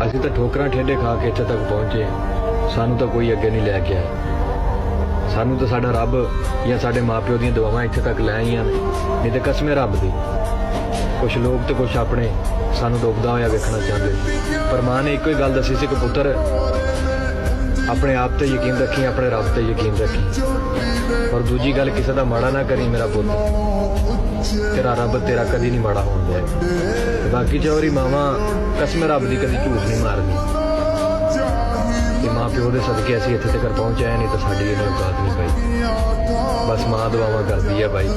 ਅਸੀਂ ਤਾਂ ਠੋਕਰਾਂ ਠੇਡੇ ਖਾ ਕੇ ਇੱਥੇ ਤੱਕ ਪਹੁੰਚੇ ਹਾਂ। ਸਾਨੂੰ ਤਾਂ ਕੋਈ ਅੱਗੇ ਨਹੀਂ ਲੈ ਕੇ ਆਇਆ। ਸਾਨੂੰ ਤਾਂ ਸਾਡਾ ਰੱਬ ਜਾਂ ਸਾਡੇ ਮਾਪਿਓ ਦੀਆਂ ਦੁਆਵਾਂ ਇੱਥੇ ਤੱਕ ਲੈ ਆਈਆਂ ਨੇ, ਨਹੀਂ ਤੇ ਕਸਮੇ ਰੱਬ ਦੀ। ਕੁਛ ਲੋਕ ਤੇ ਕੁਛ ਆਪਣੇ ਸਾਨੂੰ ਡੁੱਬਦਾ ਹੋਇਆ ਵੇਖਣਾ ਚਾਹੁੰਦੇ, ਪਰ ਮਾਂ ਨੇ ਇੱਕੋ ਹੀ ਗੱਲ ਦੱਸੀ ਸੀ ਕਿ ਪੁੱਤਰ ਆਪਣੇ ਆਪ ਤੇ ਯਕੀਨ ਰੱਖੀ, ਆਪਣੇ ਰੱਬ ਤੇ ਯਕੀਨ ਰੱਖੀ, ਔਰ ਦੂਜੀ ਗੱਲ ਕਿਸੇ ਦਾ ਮਾੜਾ ਨਾ ਕਰੀ ਮੇਰਾ ਪੁੱਤ। ਤੇਰਾ ਰੱਬ ਤੇਰਾ ਕਦੀ ਨਹੀਂ ਮਾੜਾ ਹੋਣ ਦਿਆ। ਬਾਕੀ ਚੋਰੀ ਮਾਵਾਂ ਕਸਮ ਰੱਬ ਦੀ ਕਦੀ ਝੂਠ ਨਹੀਂ ਮਾਰਦੀ। ਤੇ ਮਾਂ ਪਿਓ ਦੇ ਸਦਕੇ ਅਸੀਂ ਇੱਥੇ ਤੱਕ ਪਹੁੰਚੇ, ਨਹੀਂ ਤਾਂ ਸਾਡੀ ਇਹਨੂੰ ਔਕਾਤ ਨਹੀਂ ਪਈ। ਬਸ ਮਾਂ ਦੁਆਵਾਂ ਕਰਦੀ ਆ ਬਾਈ।